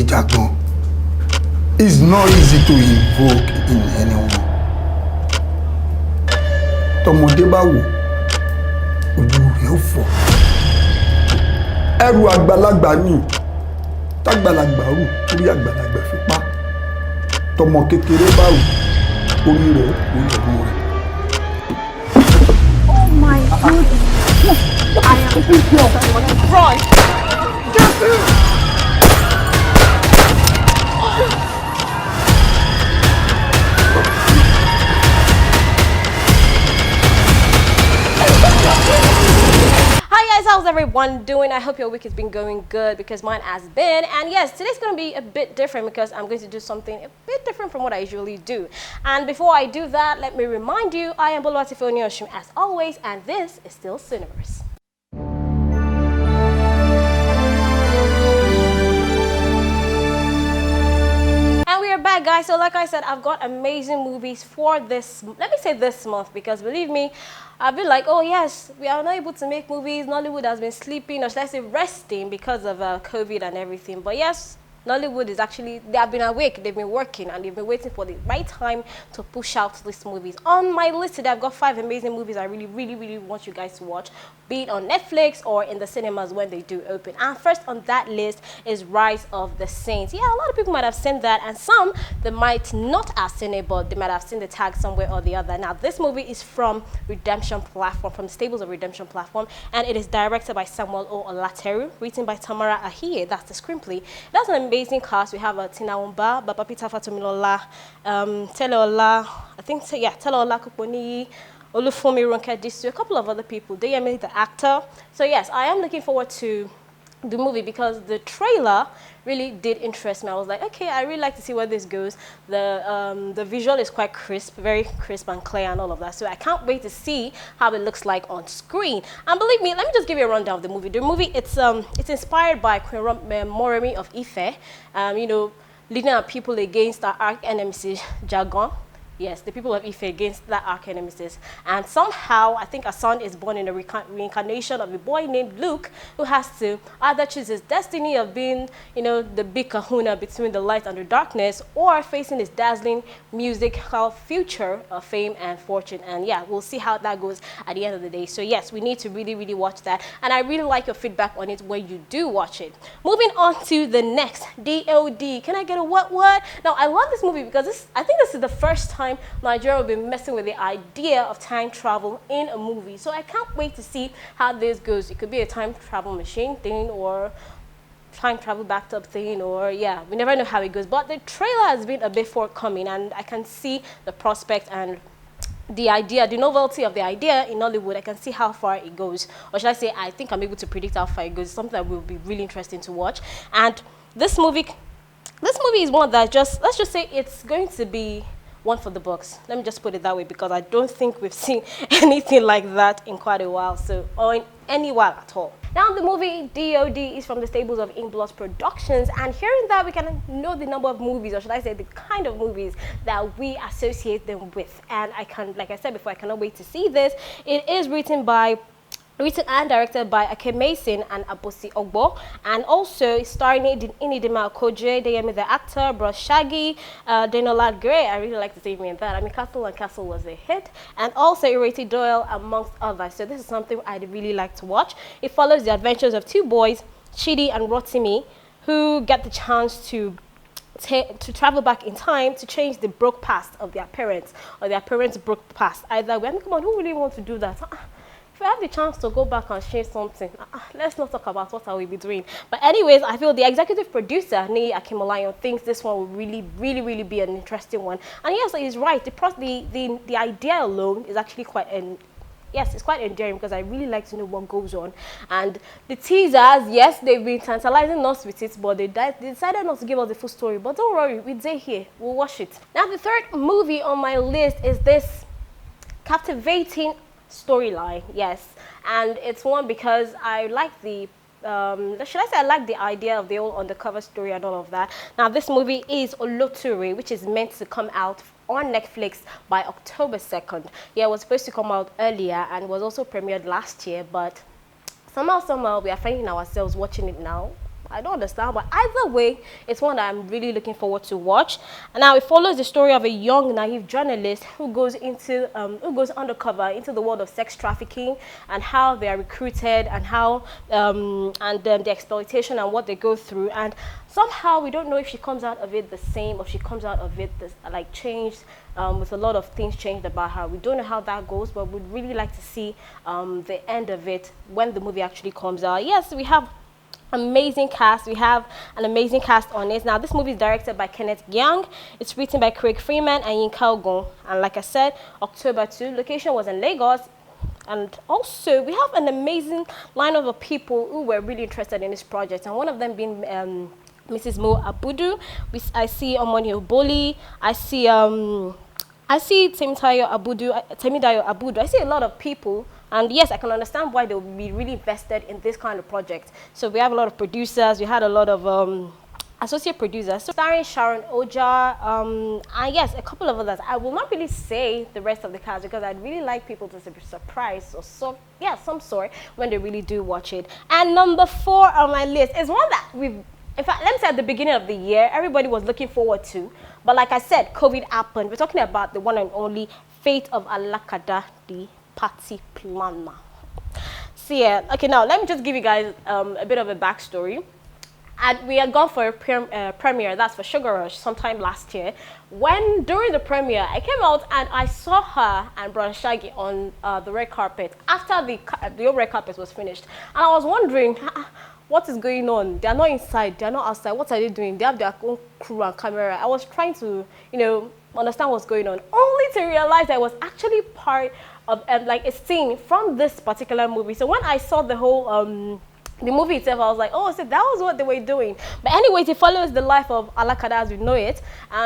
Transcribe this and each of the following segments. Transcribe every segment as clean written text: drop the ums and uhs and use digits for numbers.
Jagan is not easy to invoke in anyone. Tọmọdé bá wò, ojú rẹ̀ ó fọ́. Ẹrù àgbàlagbà ni, tágbàlagbà rù, orí àgbàlagbà fi pa. Tọmọ kékeré bá wò, orí rẹ̀ ó kú ẹ̀rù rẹ̀. Oh my goodness! I am here. Run! Get in! How's everyone doing? I hope your week has been going good because mine has been. And yes, today's going to be a bit different because I'm going to do something a bit different from what I usually do. And before I do that, let me remind you, I am Oloture as always, and this is still Cineverse. And we are back, guys. So like I said, I've got amazing movies for this, let me say this month, because believe me, I've been like, oh yes, we are not able to make movies. Nollywood has been sleeping, or should I say resting, because of COVID and everything. But yes, Nollywood is actually, they have been awake, they've been working, and they've been waiting for the right time to push out these movies. On my list today, I've got 5 amazing movies I really want you guys to watch, be it on Netflix or in the cinemas when they do open. And first on that list is Rise of the Saints. Yeah, a lot of people might have seen that, and some, they might not have seen it, but they might have seen the tag somewhere or the other. Now, this movie is from Redemption Platform, from the stables of Redemption Platform, and it is directed by Samuel Oloture, written by Tamara Ahiye, that's the screenplay. That's an amazing cast. We have Tina Umba, Baba Peter Fatomilola, Teleola, I think, yeah, Teleola Kuponi, Olufumi Ronke, a couple of other people. They are the actor. So yes, I am looking forward to the movie because the trailer really did interest me. I was like, okay, I really like to see where this goes. The visual is quite crisp, very crisp and clear and all of that. So I can't wait to see how it looks like on screen. And believe me, let me just give you a rundown of the movie. The movie, it's inspired by Queen Moremi of Ife, you know, leading our people against our arch nemesis Jagan. Yes, the people of Ife against that arch-nemesis. And somehow, I think a son is born in a reincarnation of a boy named Luke, who has to either choose his destiny of being, you know, the big kahuna between the light and the darkness, or facing his dazzling musical future of fame and fortune. And yeah, we'll see how that goes at the end of the day. So yes, we need to really watch that. And I really like your feedback on it when you do watch it. Moving on to the next, DoD. Can I get a what? Now, I love this movie because I think this is the first time Nigeria will be messing with the idea of time travel in a movie. So I can't wait to see how this goes. It could be a time travel machine thing or time travel backed up thing, or yeah, we never know how it goes. But the trailer has been a bit forthcoming, and I can see the prospect and the idea, the novelty of the idea in Hollywood. I can see how far it goes. Or should I say, I think I'm able to predict how far it goes. It's something that will be really interesting to watch. And this movie is one that let's just say it's going to be one for the books. Let me just put it that way, because I don't think we've seen anything like that in quite a while, or in any while at all. Now, the movie DoD is from the stables of Inblood Productions, and hearing that, we can know the number of movies, or should I say the kind of movies that we associate them with. And I can, like I said before, I cannot wait to see this. It is written and directed by Ake Mason and Abosi Ogbo, and also starring Inidima Okoje, the actor, Bros Shaggy, Denola Gray. I really like to say that. I mean, Castle and Castle was a hit, and also Ireti Doyle, amongst others. So this is something I'd really like to watch. It follows the adventures of 2 boys, Chidi and Rotimi, who get the chance to travel back in time to change the broke past of their parents, or their parents' broke past. Either way, I mean, come on, who really wants to do that? If I have the chance to go back and change something, let's not talk about what I will be doing. But anyways, I feel the executive producer, Nei Akimolayo, thinks this one will really be an interesting one. And yes, he's right. The idea alone is actually quite it's quite endearing, because I really like to know what goes on. And the teasers, yes, they've been tantalizing us with it, but they decided not to give us the full story. But don't worry, we're here. We'll watch it. Now, the third movie on my list is this captivating storyline, yes, and it's one because I like the I like the idea of the whole undercover story and all of that. Now, this movie is Oloture, which is meant to come out on Netflix by October 2nd. Yeah, it was supposed to come out earlier and was also premiered last year, but somehow we are finding ourselves watching it now. I don't understand, but either way, it's one that I'm really looking forward to watch. And now it follows the story of a young, naive journalist who goes undercover into the world of sex trafficking and how they are recruited and how the exploitation and what they go through. And somehow we don't know if she comes out of it the same or she comes out of it like changed, with a lot of things changed about her. We don't know how that goes, but we'd really like to see the end of it when the movie actually comes out. Yes, we have amazing cast. We have an amazing cast on it. Now, this movie is directed by Kenneth Young. It's written by Craig Freeman and Yinka Ogun. And like I said, October 2. Location was in Lagos. And also, we have an amazing lineup of people who were really interested in this project. And one of them being Mrs. Mo Abudu. I see Omoni Oboli. I see Temidayo Abudu. I see a lot of people. And yes, I can understand why they will be really invested in this kind of project. So we have a lot of producers. We had a lot of associate producers. So starring Sharon Oja, and yes, a couple of others. I will not really say the rest of the cast because I'd really like people to be surprised or some sort when they really do watch it. And number 4 on my list is one that in fact, let me say at the beginning of the year, everybody was looking forward to. But like I said, COVID happened. We're talking about the one and only Fate of Alakada, the party planner. So yeah, okay, now let me just give you guys a bit of a backstory. And we had gone for a premiere, that's for Sugar Rush, sometime last year. During the premiere, I came out and I saw her and Brother Shaggy on the red carpet after the red carpet was finished. And I was wondering, what is going on? They are not inside, they are not outside. What are they doing? They have their own crew and camera. I was trying to, understand what's going on, only to realize I was actually part of like a scene from this particular movie. So when I saw the whole the movie itself, I was like, oh, so that was what they were doing. But anyways, it follows the life of Alakada as we know it.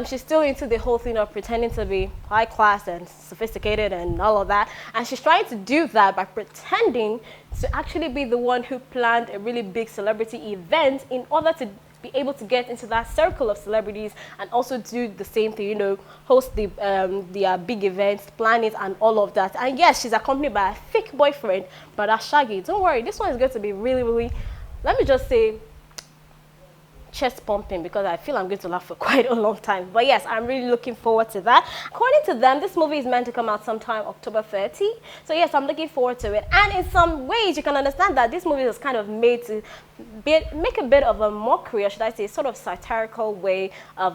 She's still into the whole thing of pretending to be high class and sophisticated and all of that. And she's trying to do that by pretending to actually be the one who planned a really big celebrity event in order to be able to get into that circle of celebrities and also do the same thing, host the big events, plan it and all of that. And yes, she's accompanied by a fake boyfriend, Brother Shaggy. Don't worry, this one is going to be really, really, let me just say, chest pumping, because I feel I'm going to laugh for quite a long time. But yes, I'm really looking forward to that. According to them, this movie is meant to come out sometime October 30. So yes, I'm looking forward to it. And in some ways, you can understand that this movie was kind of made to make a bit of a mockery, or should I say, sort of satirical way of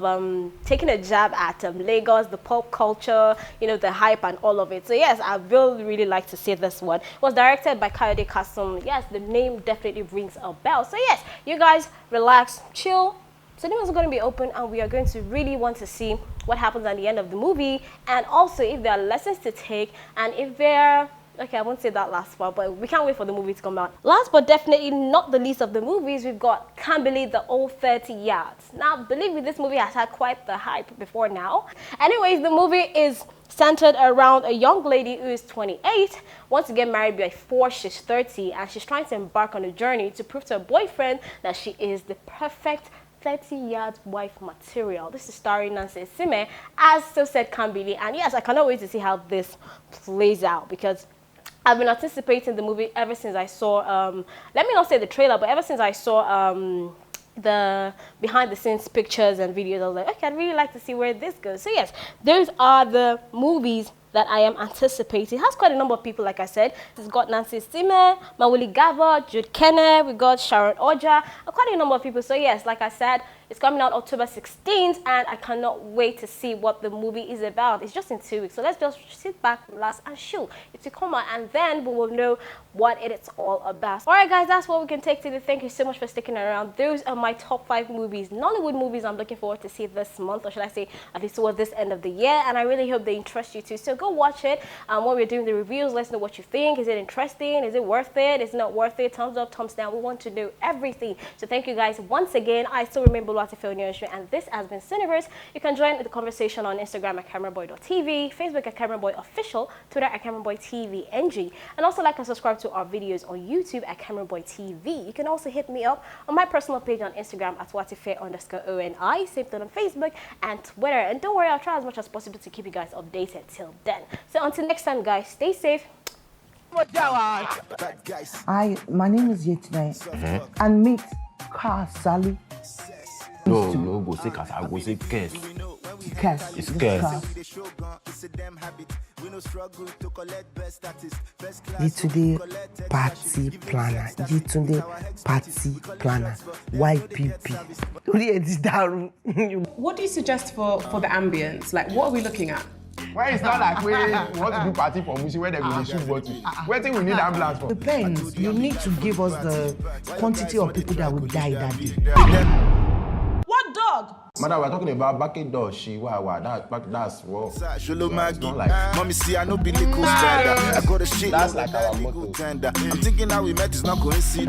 taking a jab at Lagos, the pop culture, the hype and all of it. So yes, I will really like to see this one. It was directed by Kayode Kasum. Yes, the name definitely rings a bell. So yes, you guys relax, chill. Cinemas are going to be open and we are going to really want to see what happens at the end of the movie, and also if there are lessons to take, and if there okay, I won't say that last part, but we can't wait for the movie to come out. Last but definitely not the least of the movies, we've got Can't Believe the Old 30 Yards. Now, believe me, this movie has had quite the hype before now. Anyways, the movie is centered around a young lady who is 28, wants to get married before she's 30, and she's trying to embark on a journey to prove to her boyfriend that she is the perfect 30-yard wife material. This is starring Nancy Sime as So Said Kambili. And yes, I cannot wait to see how this plays out, because I've been anticipating the movie ever since I saw, let me not say the trailer, but ever since I saw the behind the scenes pictures and videos. I was like, okay, I'd really like to see where this goes. So yes, those are the movies that I am anticipating. It has quite a number of people, like I said. It's got Nancy Sime, Mawuli Gava, Jude Kenne, we got Sharon Oja, quite a number of people. So yes, like I said, it's coming out October 16th, and I cannot wait to see what the movie is about. It's just in 2 weeks, so let's just sit back, relax, and chill. It will come out, and then we will know what it is all about. All right, guys, that's what we can take today. Thank you so much for sticking around. Those are my top 5 movies, Nollywood movies I'm looking forward to see this month, or should I say at least towards this end of the year, and I really hope they interest you too. So go watch it. When we're doing the reviews, let's know what you think. Is it interesting? Is it worth it? Is it not worth it? Thumbs up, thumbs down. We want to know everything. So thank you guys once again. I still remember and this has been Cineverse. You can join the conversation on Instagram at CameraBoy.tv, Facebook at CameraBoy Official, Twitter at CameraBoy TV NG, and also like and subscribe to our videos on YouTube at CameraBoy TV. You can also hit me up on my personal page on Instagram at watife_ONI, same thing on Facebook and Twitter. And don't worry, I'll try as much as possible to keep you guys updated till then. So until next time, guys, stay safe. My name is Yetunde, and meet Car Sally. No, go say Cas, I go say Kes. Cass. It's Kes. Yetunde party planner. Yetunde party planner. YPP. What do you suggest for the ambience? Like, what are we looking at? Why it's not like we want to do party for Musi where they will shoot bottle. Where think we need ambulance for? Depends. You need to give us the quantity of people that will die that day. What dog? Madam, we're talking about bucket dog. That's what. Don't like. Mommy, see, I know be little spider. I got a shit. That's like our motto. I'm thinking how we met is not coincidence.